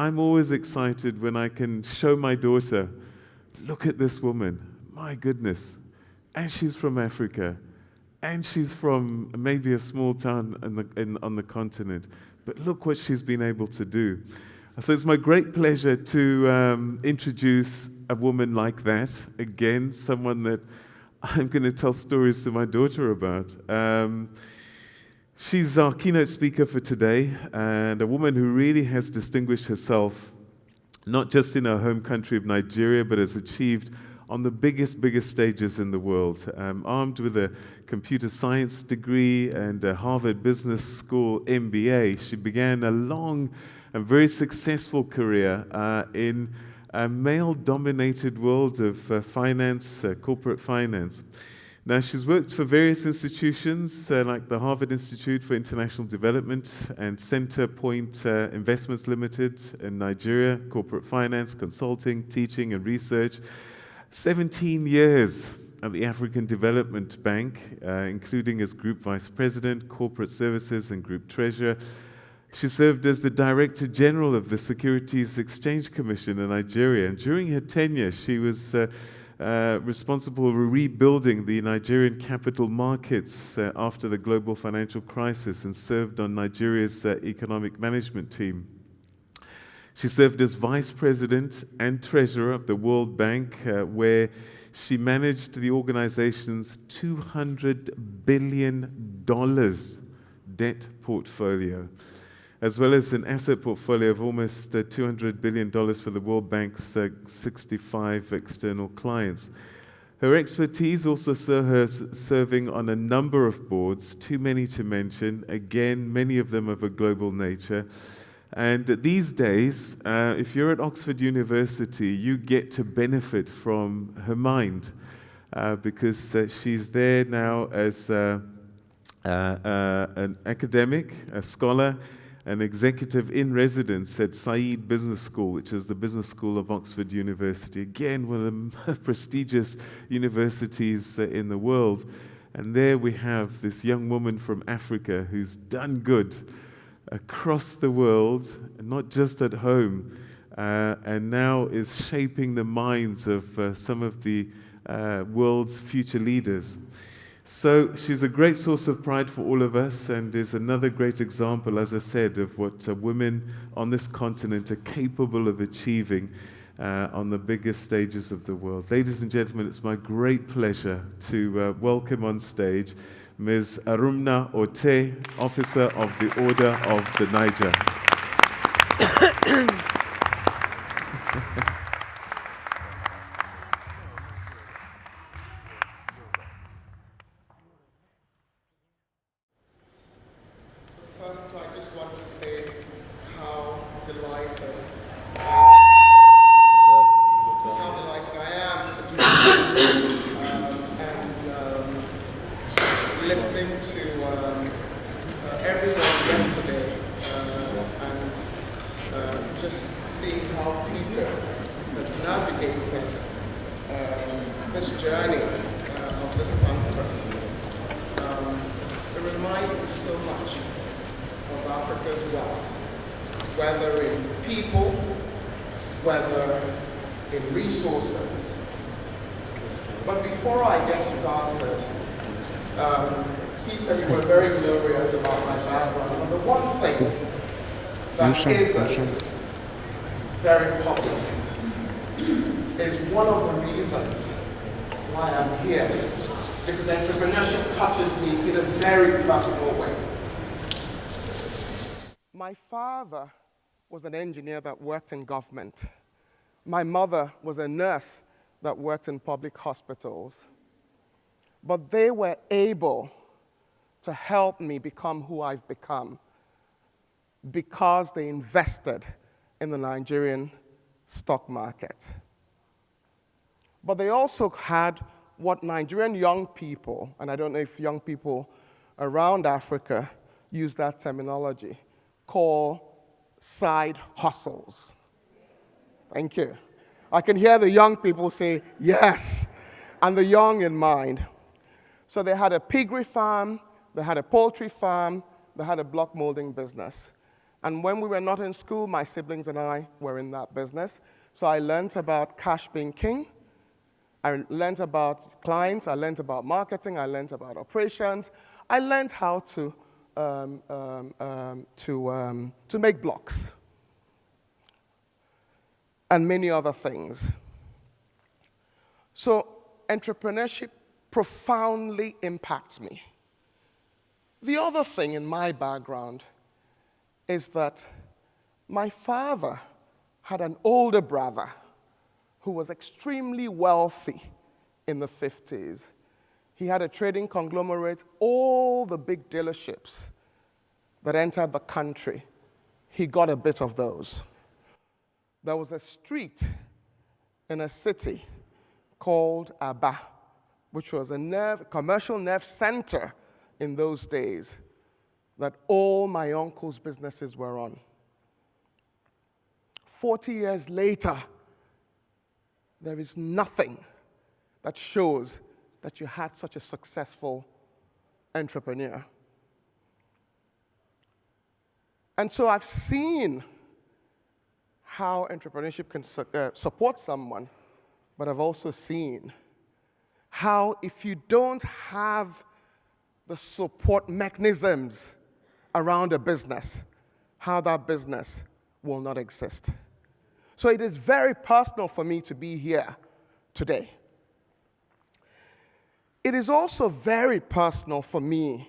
I'm always excited when I can show my daughter, look at this woman, my goodness, and she's from Africa, and she's from maybe a small town on the continent, but look what she's been able to do. So it's my great pleasure to introduce a woman like that, again, someone that I'm going to tell stories to my daughter about. She's our keynote speaker for today, and a woman who really has distinguished herself, not just in her home country of Nigeria, but has achieved on the biggest stages in the world. Armed with a computer science degree and a Harvard Business School MBA, she began a long and very successful career in a male-dominated world of finance, corporate finance. Now, she's worked for various institutions like the Harvard Institute for International Development and Centerpoint Investments Limited in Nigeria, corporate finance, consulting, teaching, and research. 17 years at the African Development Bank, including as Group Vice President, Corporate Services, and Group Treasurer. She served as the Director General of the Securities Exchange Commission in Nigeria, and during her tenure, she was responsible for rebuilding the Nigerian capital markets after the global financial crisis and served on Nigeria's economic management team. She served as Vice President and Treasurer of the World Bank, where she managed the organization's $200 billion debt portfolio, as well as an asset portfolio of almost $200 billion for the World Bank's 65 external clients. Her expertise also saw her serving on a number of boards, too many to mention, again, many of them of a global nature. And these days, if you're at Oxford University, you get to benefit from her mind because she's there now as an academic, a scholar, an executive in residence at Said Business School, which is the business school of Oxford University. Again, one of the most prestigious universities in the world. And there we have this young woman from Africa who's done good across the world, not just at home, and now is shaping the minds of some of the world's future leaders. So she's a great source of pride for all of us and is another great example, as I said, of what women on this continent are capable of achieving on the biggest stages of the world. Ladies and gentlemen, it's my great pleasure to welcome on stage Ms. Arunma Oteh, Officer of the Order of the Niger. Whether in people, whether in resources. But before I get started, Peter, you were very glorious about my background, but the one thing that isn't very public is one of the reasons why I'm here, because entrepreneurship touches me in a very personal way. My father was an engineer that worked in government. My mother was a nurse that worked in public hospitals. But they were able to help me become who I've become because they invested in the Nigerian stock market. But they also had what Nigerian young people, and I don't know if young people around Africa use that terminology, call side hustles. Thank you. I can hear the young people say, yes, and the young in mind. So they had a piggery farm, they had a poultry farm, they had a block molding business. And when we were not in school, my siblings and I were in that business. So I learned about cash being king. I learned about clients. I learned about marketing. I learned about operations. I learned how to make blocks and many other things. So entrepreneurship profoundly impacts me. The other thing in my background is that my father had an older brother who was extremely wealthy in the 50s. He had a trading conglomerate. All the big dealerships that entered the country, he got a bit of those. There was a street in a city called Aba, which was a commercial nerve center in those days, that all my uncle's businesses were on. 40 years later, there is nothing that shows that you had such a successful entrepreneur. And so I've seen how entrepreneurship can support someone, but I've also seen how if you don't have the support mechanisms around a business, how that business will not exist. So it is very personal for me to be here today. It is also very personal for me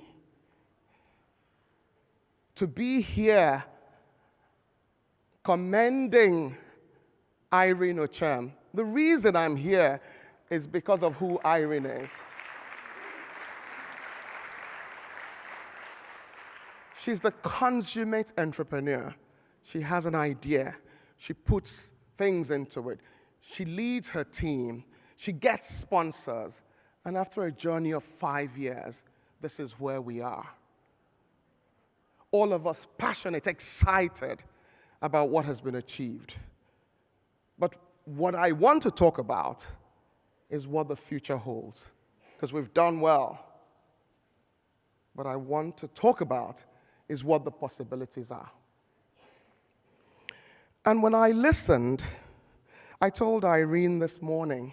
to be here commending Irene Ochem. The reason I'm here is because of who Irene is. She's the consummate entrepreneur. She has an idea. She puts things into it. She leads her team. She gets sponsors. And after a journey of 5 years, this is where we are. All of us passionate, excited about what has been achieved. But what I want to talk about is what the future holds, because we've done well. What I want to talk about is what the possibilities are. And when I listened, I told Irene this morning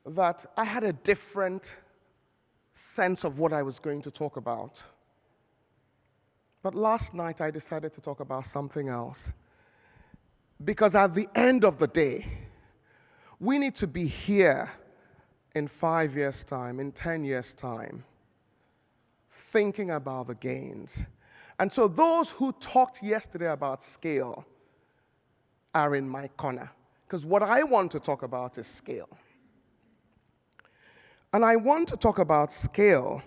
that I had a different sense of what I was going to talk about. But last night I decided to talk about something else. Because at the end of the day, we need to be here in 5 years' time, in 10 years' time, thinking about the gains. And so those who talked yesterday about scale are in my corner. Because what I want to talk about is scale. And I want to talk about scale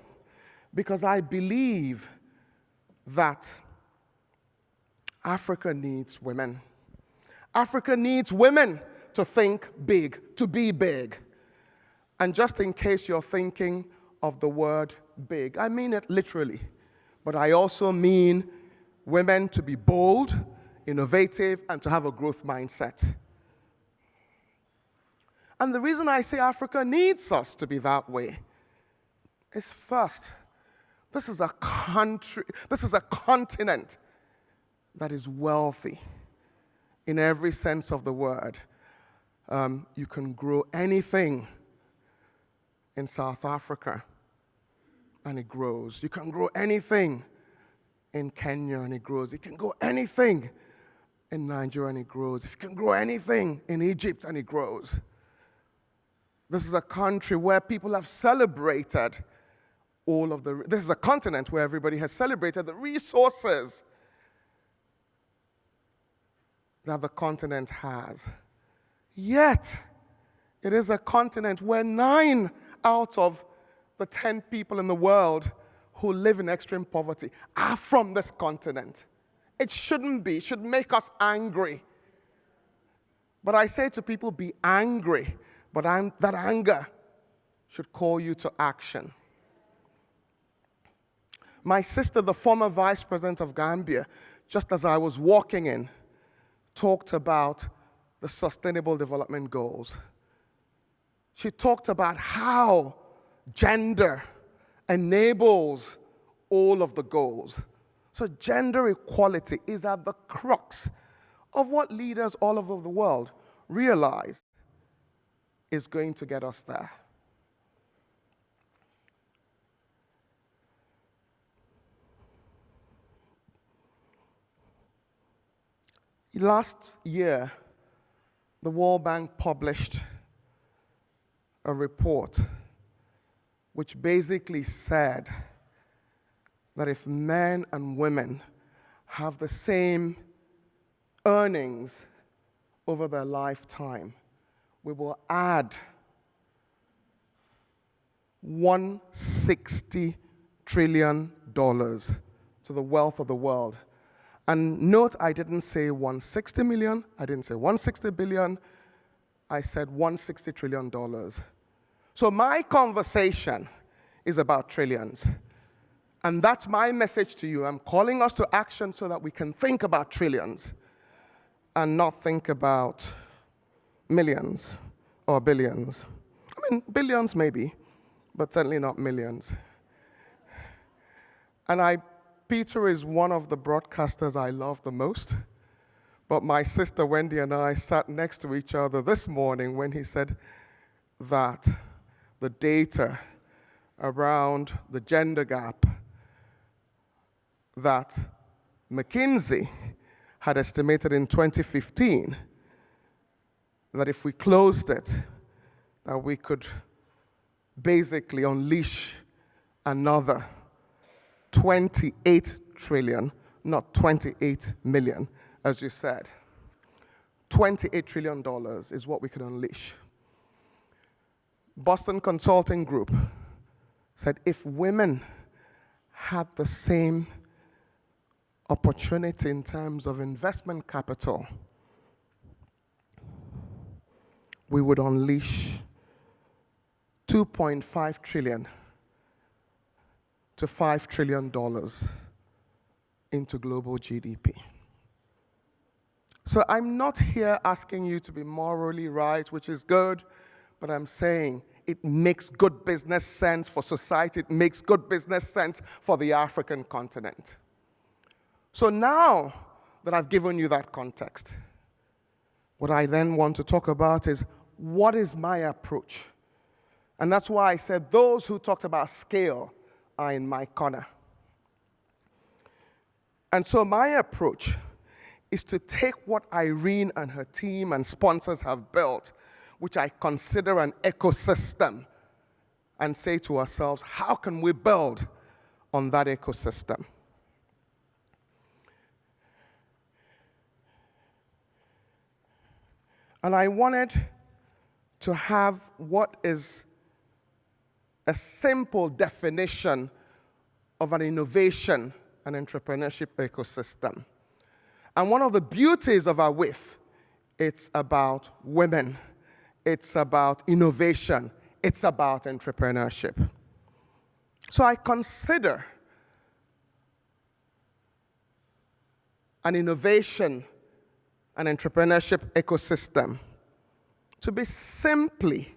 because I believe that Africa needs women. Africa needs women to think big, to be big. And just in case you're thinking of the word big, I mean it literally. But I also mean women to be bold, innovative, and to have a growth mindset. And the reason I say Africa needs us to be that way is first, this is a country, this is a continent that is wealthy in every sense of the word. You can grow anything in South Africa and it grows. You can grow anything in Kenya and it grows. You can grow anything in Nigeria and it grows. If you can grow anything in Egypt and it grows. This is a country where people have celebrated this is a continent where everybody has celebrated the resources that the continent has. Yet, it is a continent where 9 out of the 10 people in the world who live in extreme poverty are from this continent. It shouldn't be. It should make us angry. But I say to people, be angry. But that anger should call you to action. My sister, the former vice president of Gambia, just as I was walking in, talked about the Sustainable Development Goals. She talked about how gender enables all of the goals. So gender equality is at the crux of what leaders all over the world realize is going to get us there. Last year, the World Bank published a report which basically said that if men and women have the same earnings over their lifetime, we will add $160 trillion to the wealth of the world. And note, I didn't say 160 million, I didn't say 160 billion, I said $160 trillion. So my conversation is about trillions. And that's my message to you. I'm calling us to action so that we can think about trillions and not think about millions or billions. I mean, billions maybe, but certainly not millions. And Peter is one of the broadcasters I love the most. But my sister Wendy and I sat next to each other this morning when he said that the data around the gender gap that McKinsey had estimated in 2015, that if we closed it, that we could basically unleash another 28 trillion, not 28 million, as you said. $28 trillion is what we could unleash. Boston Consulting Group said if women had the same opportunity in terms of investment capital, we would unleash $2.5 trillion to $5 trillion into global GDP. So I'm not here asking you to be morally right, which is good, but I'm saying it makes good business sense for society. It makes good business sense for the African continent. So now that I've given you that context, what I then want to talk about is what is my approach? And that's why I said those who talked about scale are in my corner. And so my approach is to take what Irene and her team and sponsors have built, which I consider an ecosystem, and say to ourselves, how can we build on that ecosystem? And I wanted to have what is a simple definition of an innovation and entrepreneurship ecosystem. And one of the beauties of AWIEF, it's about women, it's about innovation, it's about entrepreneurship. So I consider an innovation and entrepreneurship ecosystem to be simply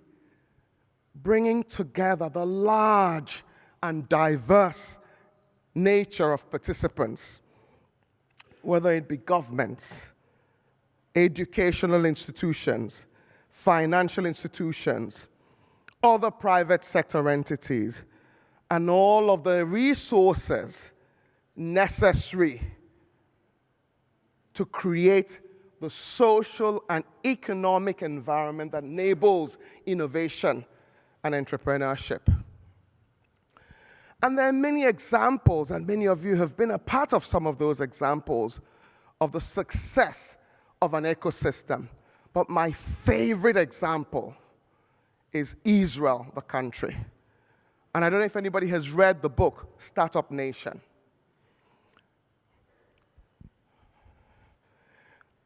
bringing together the large and diverse nature of participants, whether it be governments, educational institutions, financial institutions, other private sector entities, and all of the resources necessary to create the social and economic environment that enables innovation and entrepreneurship. And there are many examples, and many of you have been a part of some of those examples of the success of an ecosystem. But my favorite example is Israel, the country. And I don't know if anybody has read the book, Startup Nation.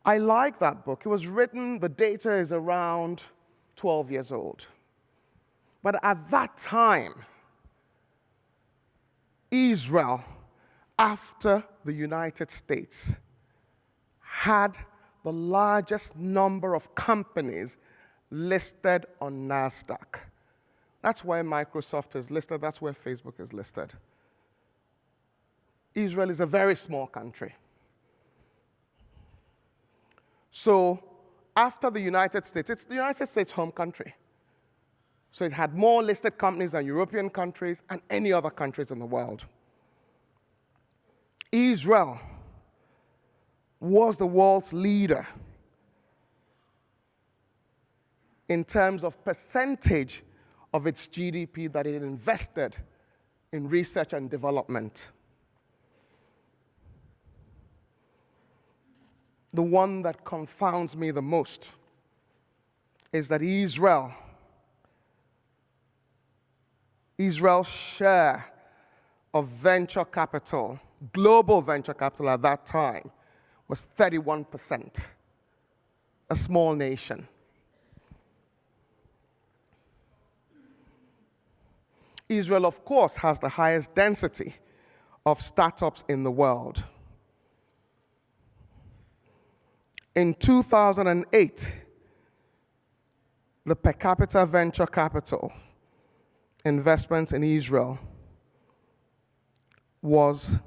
I like that book. It was written, the data is around 12 years old. But at that time, Israel, after the United States, had the largest number of companies listed on NASDAQ. That's where Microsoft is listed. That's where Facebook is listed. Israel is a very small country. So after the United States, it's the United States' home country. So it had more listed companies than European countries and any other countries in the world. Israel was the world's leader in terms of percentage of its GDP that it invested in research and development. The one that confounds me the most is that Israel's share of venture capital, global venture capital at that time, was 31%, a small nation. Israel, of course, has the highest density of startups in the world. In 2008, the per capita venture capital investments in Israel was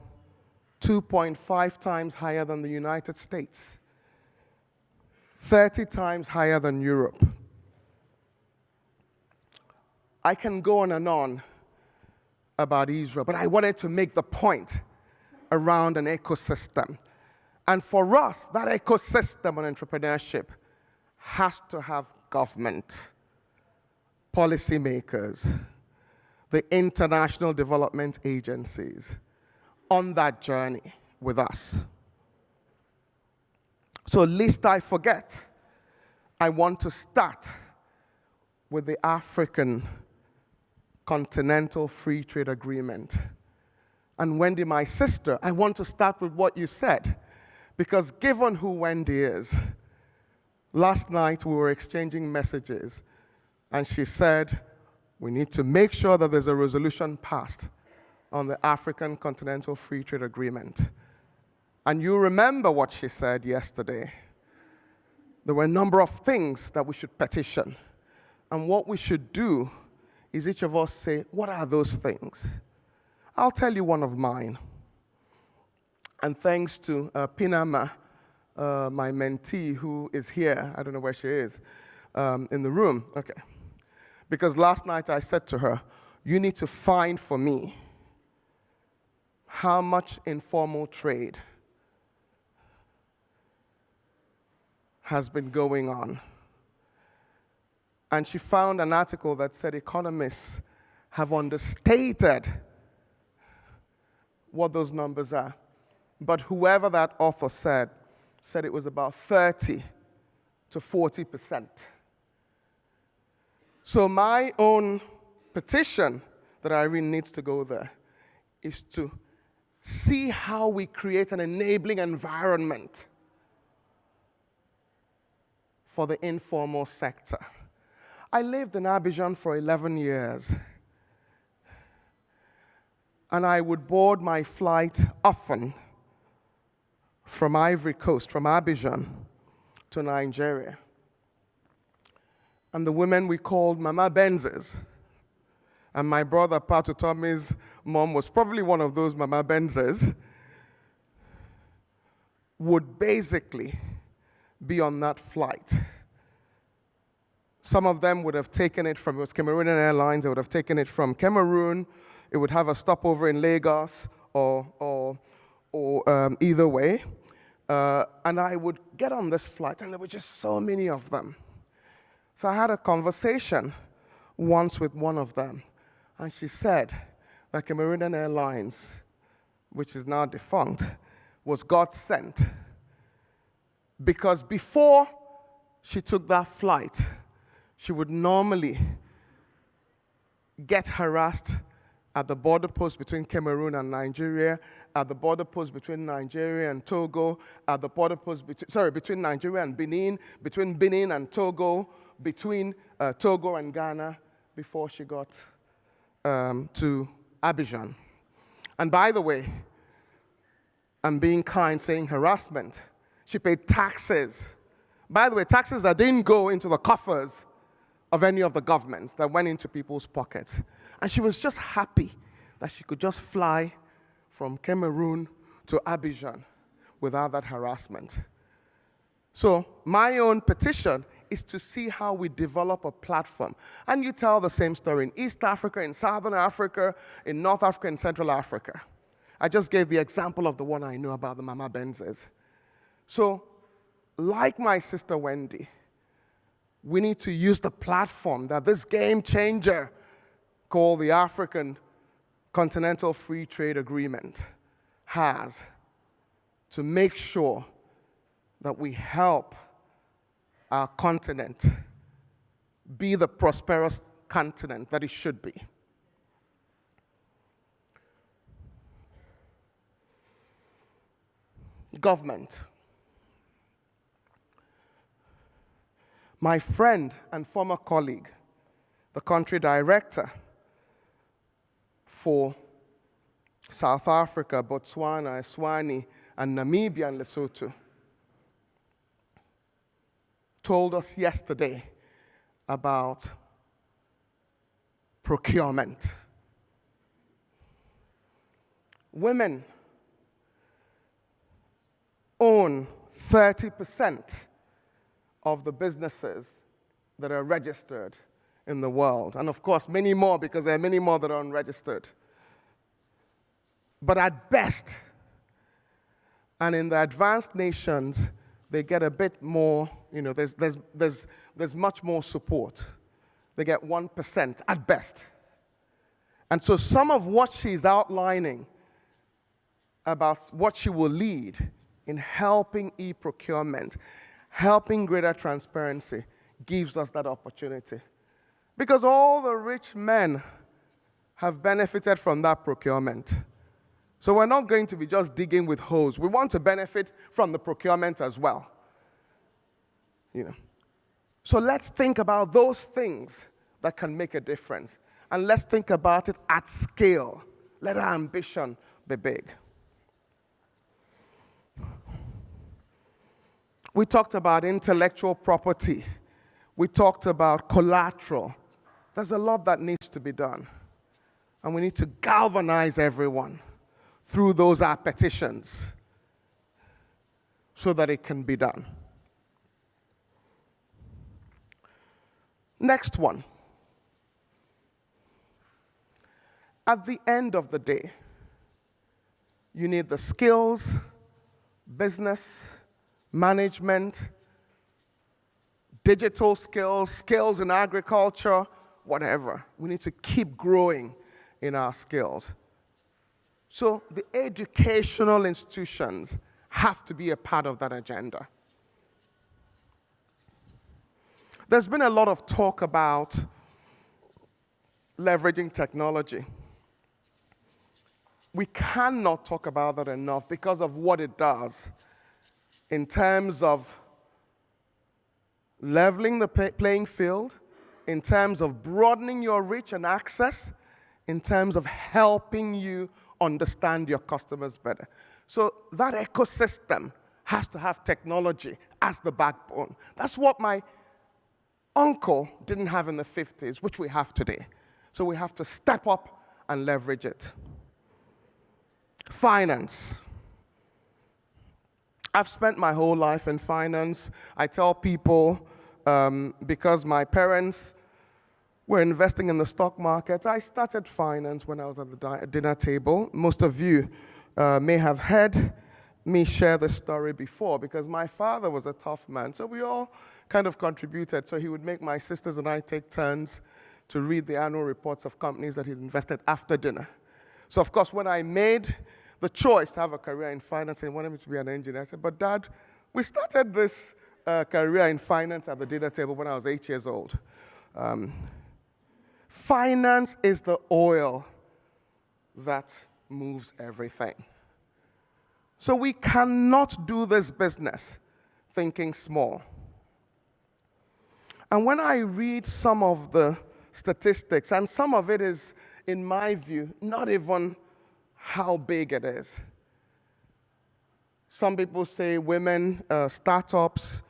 2.5 times higher than the United States, 30 times higher than Europe. I can go on and on about Israel, but I wanted to make the point around an ecosystem. And for us, that ecosystem on entrepreneurship has to have government, policymakers, the international development agencies on that journey with us. So lest I forget, I want to start with the African Continental Free Trade Agreement. And Wendy, my sister, I want to start with what you said, because given who Wendy is, last night we were exchanging messages, and she said, we need to make sure that there's a resolution passed on the African Continental Free Trade Agreement. And you remember what she said yesterday. There were a number of things that we should petition. And what we should do is each of us say, what are those things? I'll tell you one of mine. And thanks to Pinama, my mentee who is here, I don't know where she is, in the room. Okay. Because last night I said to her, you need to find for me how much informal trade has been going on. And she found an article that said economists have understated what those numbers are. But whoever that author said it was about 30 to 40%. So my own petition that Irene needs to go there is to see how we create an enabling environment for the informal sector. I lived in Abidjan for 11 years. And I would board my flight often from Ivory Coast, from Abidjan to Nigeria. And the women we called Mama Benzes. And my brother, Patu Tommy's mom, was probably one of those Mama Benzes, would basically be on that flight. Some of them would have taken it from, it was Cameroonian Airlines, they would have taken it from Cameroon, it would have a stopover in Lagos, or either way. And I would get on this flight, and there were just so many of them. So I had a conversation once with one of them, and she said that Cameroonian Airlines, which is now defunct, was God sent. Because before she took that flight, she would normally get harassed at the border post between Cameroon and Nigeria, at the border post between Nigeria and Togo, at the border post between Nigeria and Benin, between Benin and Togo, between Togo and Ghana, before she got to Abidjan. And by the way, I'm being kind saying harassment. She paid taxes. By the way, taxes that didn't go into the coffers of any of the governments, that went into people's pockets. And she was just happy that she could just fly from Cameroon to Abidjan without that harassment. So my own petition is to see how we develop a platform. And you tell the same story in East Africa, in Southern Africa, in North Africa, in Central Africa. I just gave the example of the one I know about the Mama Benzes. So, like my sister Wendy, we need to use the platform that this game changer called the African Continental Free Trade Agreement has to make sure that we help our continent be the prosperous continent that it should be. Government. My friend and former colleague, the country director for South Africa, Botswana, Eswatini, and Namibia and Lesotho, told us yesterday about procurement. Women own 30% of the businesses that are registered in the world. And of course, many more, because there are many more that are unregistered. But at best, and in the advanced nations, they get a bit more, there's much more support. They get 1% at best. And so some of what she's outlining about what she will lead in helping e-procurement, helping greater transparency, gives us that opportunity. Because all the rich men have benefited from that procurement. So we're not going to be just digging with hoes. We want to benefit from the procurement as well. So let's think about those things that can make a difference. And let's think about it at scale. Let our ambition be big. We talked about intellectual property. We talked about collateral. There's a lot that needs to be done. And we need to galvanize everyone through those our petitions so that it can be done. Next one. At the end of the day, you need the skills, business, management, digital skills, skills in agriculture, whatever. We need to keep growing in our skills. So the educational institutions have to be a part of that agenda. There's been a lot of talk about leveraging technology. We cannot talk about that enough because of what it does in terms of leveling the playing field, in terms of broadening your reach and access, in terms of helping you understand your customers better. So that ecosystem has to have technology as the backbone. That's what my uncle didn't have in the 50s, which we have today. So we have to step up and leverage it. Finance. I've spent my whole life in finance. I tell people, because my parents were investing in the stock market, I started finance when I was at the dinner table. Most of you may have heard me share this story before, because my father was a tough man, so we all kind of contributed. So he would make my sisters and I take turns to read the annual reports of companies that he'd invested after dinner. So of course, when I made the choice to have a career in finance and he wanted me to be an engineer, I said, but Dad, we started this career in finance at the dinner table when I was 8 years old. Finance is the oil that moves everything. So we cannot do this business thinking small. And when I read some of the statistics, and some of it is, in my view, not even how big it is. Some people say women, startups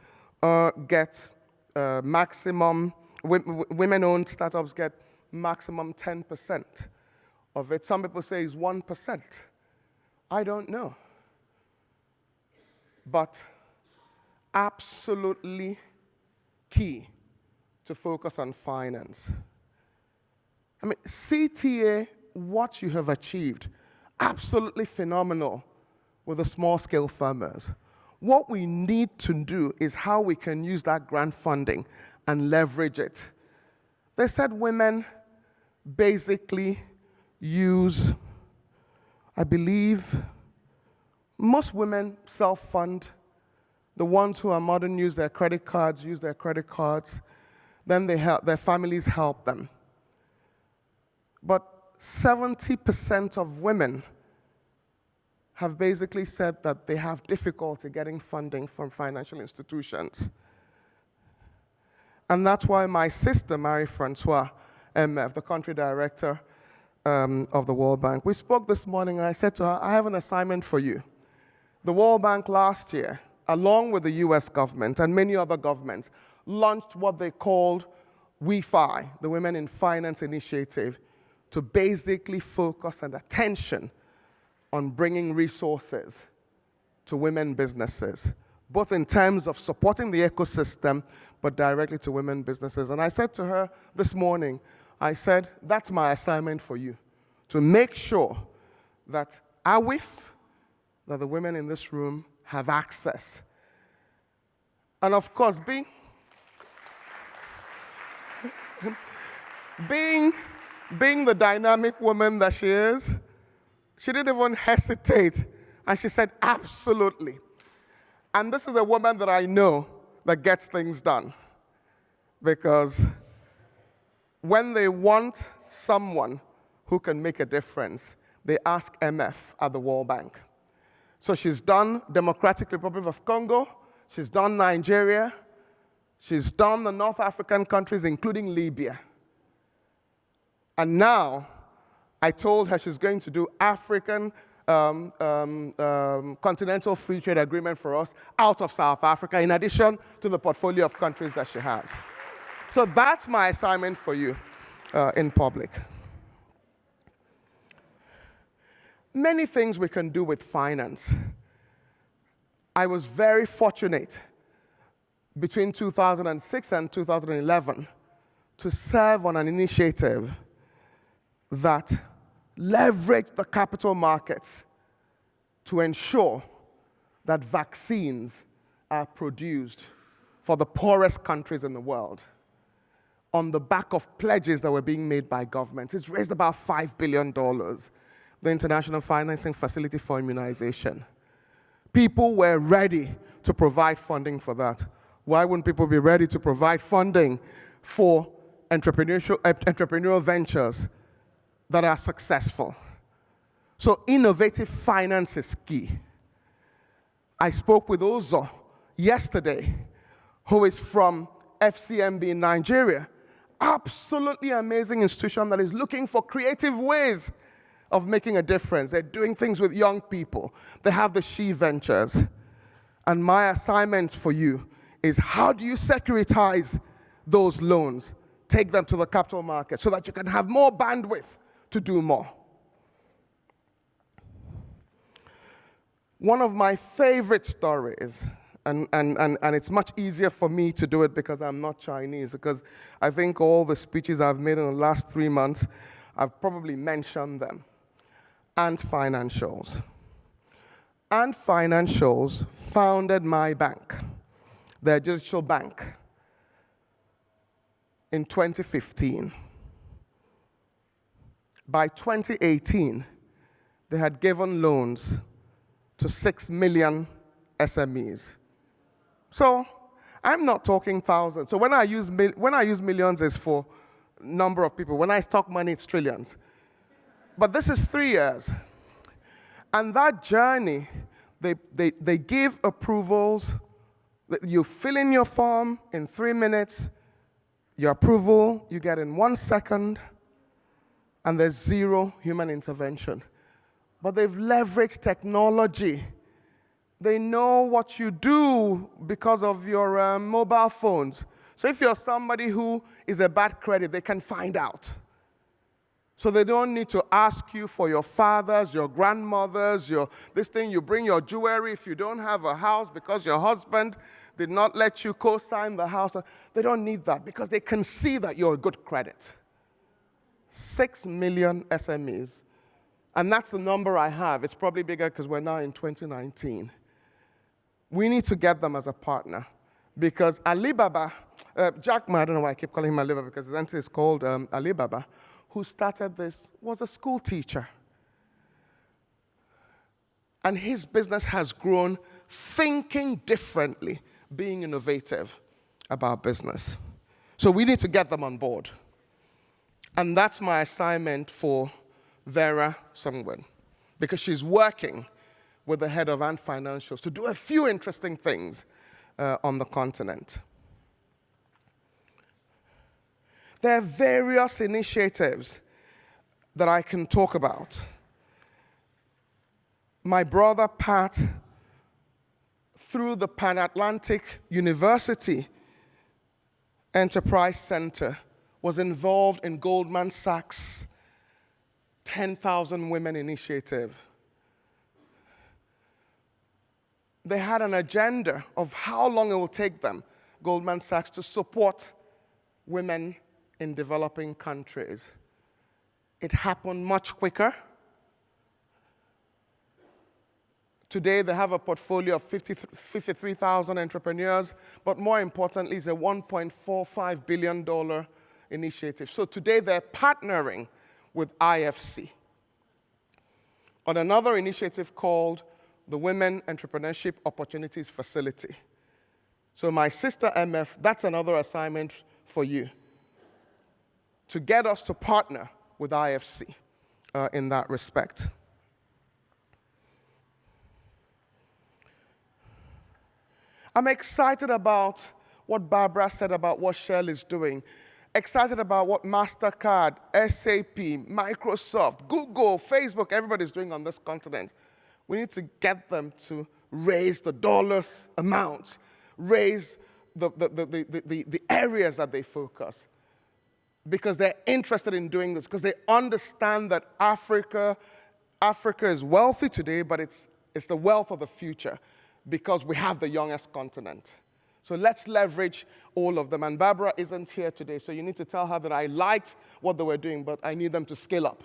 get maximum, women-owned startups get maximum 10% of it. Some people say it's 1%. I don't know. But absolutely key to focus on finance. I mean, CTA, what you have achieved, absolutely phenomenal with the small-scale farmers. What we need to do is how we can use that grant funding and leverage it. They said women basically use, I believe, most women self-fund. The ones who are modern use their credit cards, Then their families help them. But 70% of women have basically said that they have difficulty getting funding from financial institutions. And that's why my sister, Marie-Francois MF, the country director of the World Bank, we spoke this morning and I said to her, I have an assignment for you. The World Bank last year, along with the US government and many other governments, launched what they called WIFI, the Women in Finance Initiative, to basically focus and attention on bringing resources to women businesses, both in terms of supporting the ecosystem, but directly to women businesses. And I said to her this morning, I said, that's my assignment for you, to make sure that AWIEF, that the women in this room have access. And of course, being the dynamic woman that she is, she didn't even hesitate. And she said, absolutely. And this is a woman that I know that gets things done. Because when they want someone who can make a difference, they ask MF at the World Bank. So she's done Democratic Republic of Congo, she's done Nigeria, she's done the North African countries, including Libya. And now, I told her she's going to do African Continental Free Trade Agreement for us out of South Africa, in addition to the portfolio of countries that she has. So that's my assignment for you in public. Many things we can do with finance. I was very fortunate between 2006 and 2011 to serve on an initiative that leveraged the capital markets to ensure that vaccines are produced for the poorest countries in the world on the back of pledges that were being made by governments. It's raised about $5 billion, the International Financing Facility for Immunization. People were ready to provide funding for that. Why wouldn't people be ready to provide funding for entrepreneurial ventures that are successful? So innovative finance is key. I spoke with Ozo yesterday, who is from FCMB in Nigeria. Absolutely amazing institution that is looking for creative ways of making a difference. They're doing things with young people. They have the She Ventures. And my assignment for you is, how do you securitize those loans? Take them to the capital market so that you can have more bandwidth to do more. One of my favorite stories, and it's much easier for me to do it because I'm not Chinese, because I think all the speeches I've made in the last 3 months, I've probably mentioned them. Ant Financials. Ant Financials founded my bank, their digital bank, in 2015. By 2018, they had given loans to 6 million SMEs. So I'm not talking thousands. So when I use millions, it's for number of people. When I talk money, it's trillions. But this is 3 years. And that journey, they give approvals. You fill in your form in 3 minutes. Your approval you get in 1 second. And there's zero human intervention. But they've leveraged technology. They know what you do because of your mobile phones. So if you're somebody who is a bad credit, they can find out. So they don't need to ask you for your fathers, your grandmothers, this thing. You bring your jewelry if you don't have a house because your husband did not let you co-sign the house. They don't need that because they can see that you're a good credit. 6 million SMEs. And that's the number I have. It's probably bigger because we're now in 2019. We need to get them as a partner because Alibaba, Jack Ma, I don't know why I keep calling him Alibaba because his entity is called Alibaba, who started this, was a school teacher. And his business has grown thinking differently, being innovative about business. So we need to get them on board. And that's my assignment for Vera Sungwen, because she's working with the head of Ant Financials to do a few interesting things on the continent. There are various initiatives that I can talk about. My brother Pat, through the Pan-Atlantic University Enterprise Center, was involved in Goldman Sachs' 10,000 Women Initiative. They had an agenda of how long it will take them, Goldman Sachs, to support women in developing countries. It happened much quicker. Today, they have a portfolio of 53,000 entrepreneurs, but more importantly, it's a $1.45 billion initiative. So today, they're partnering with IFC on another initiative called the Women Entrepreneurship Opportunities Facility. So my sister MF, that's another assignment for you, to get us to partner with IFC in that respect. I'm excited about what Barbara said about what Shell is doing. Excited about what MasterCard, SAP, Microsoft, Google, Facebook, everybody's doing on this continent. We need to get them to raise the dollars amounts, raise the areas that they focus, because they're interested in doing this, because they understand that Africa is wealthy today, but it's the wealth of the future, because we have the youngest continent. So let's leverage all of them. And Barbara isn't here today, so you need to tell her that I liked what they were doing, but I need them to scale up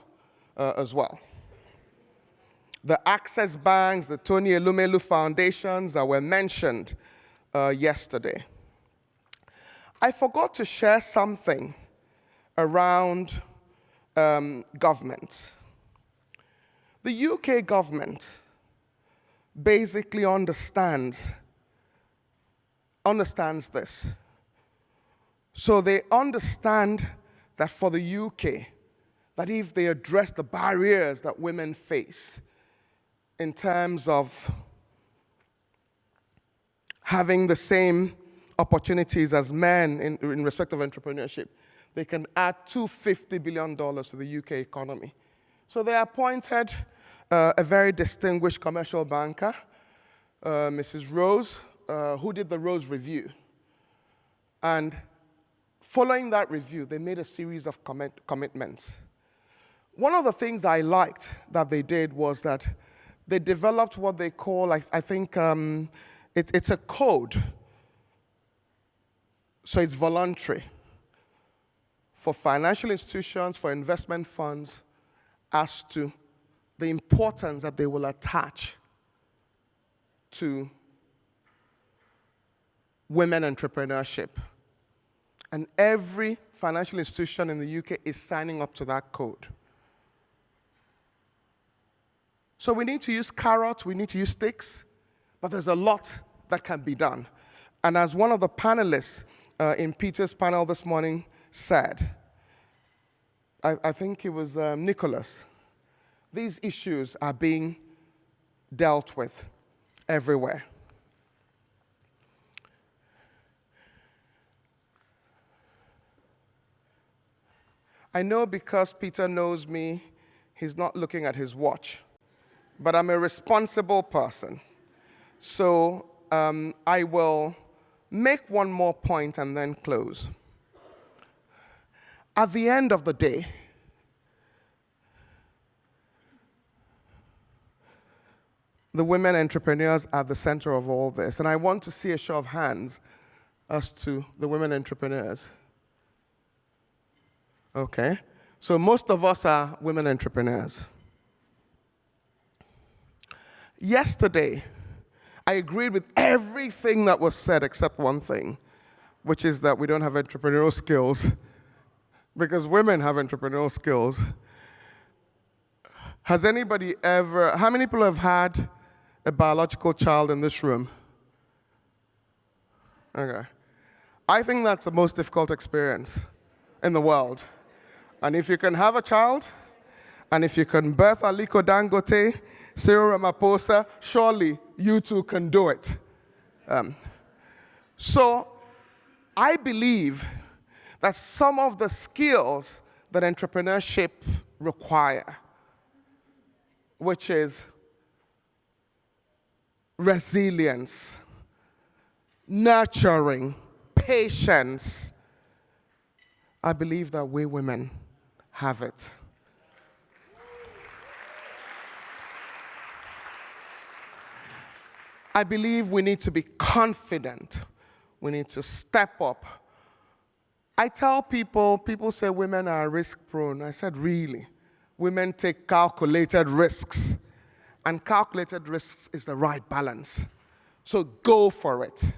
as well. The Access Banks, the Tony Elumelu Foundations that were mentioned yesterday. I forgot to share something around government. The UK government basically understands this. So they understand that for the UK, that if they address the barriers that women face in terms of having the same opportunities as men in respect of entrepreneurship, they can add $250 billion to the UK economy. So they appointed a very distinguished commercial banker, Mrs. Rose, who did the Rose Review. And following that review, they made a series of commitments. One of the things I liked that they did was that they developed what they call, I think, it's a code. So it's voluntary for financial institutions, for investment funds, as to the importance that they will attach to women entrepreneurship. And every financial institution in the UK is signing up to that code. So we need to use carrots, we need to use sticks, but there's a lot that can be done. And as one of the panelists in Peter's panel this morning said, I think it was Nicholas, these issues are being dealt with everywhere. I know because Peter knows me, he's not looking at his watch, but I'm a responsible person. So I will make one more point and then close. At the end of the day, the women entrepreneurs at the center of all this. And I want to see a show of hands as to the women entrepreneurs. Okay, so most of us are women entrepreneurs. Yesterday, I agreed with everything that was said except one thing, which is that we don't have entrepreneurial skills, because women have entrepreneurial skills. Has anybody ever, how many people have had a biological child in this room? Okay. I think that's the most difficult experience in the world. And if you can have a child, and if you can birth Aliko Dangote, Cyril Ramaphosa, surely you too can do it. So I believe that some of the skills that entrepreneurship require, which is resilience, nurturing, patience, I believe that we women have it. I believe we need to be confident. We need to step up. I tell people say women are risk-prone. I said, really? Women take calculated risks. And calculated risks is the right balance. So go for it.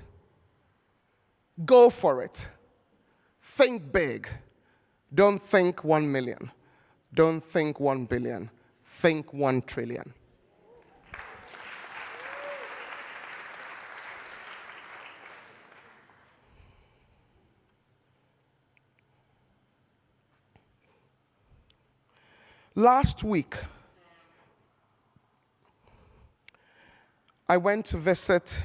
Go for it. Think big. Don't think 1 million. Don't think 1 billion. Think 1 trillion. Last week, I went to visit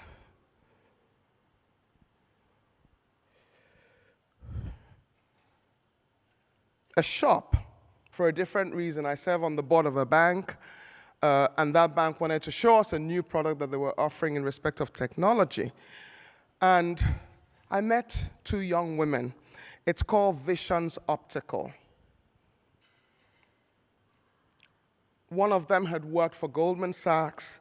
a shop for a different reason. I serve on the board of a bank, and that bank wanted to show us a new product that they were offering in respect of technology. And I met 2 young women. It's called Visions Optical. One of them had worked for Goldman Sachs.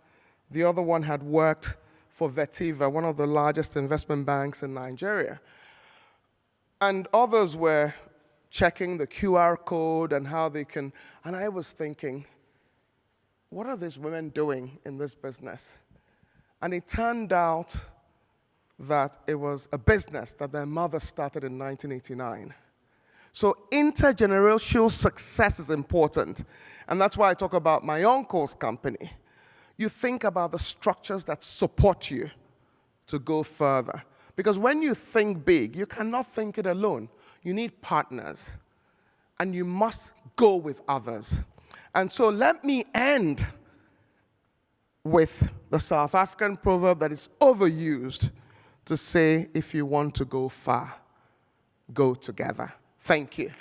The other one had worked for Vetiva, one of the largest investment banks in Nigeria. And others were checking the QR code and how they can, and I was thinking, what are these women doing in this business? And it turned out that it was a business that their mother started in 1989. So intergenerational success is important. And that's why I talk about my uncle's company. You think about the structures that support you to go further. Because when you think big, you cannot think it alone. You need partners. And you must go with others. And so let me end with the South African proverb that is overused to say, if you want to go far, go together. Thank you.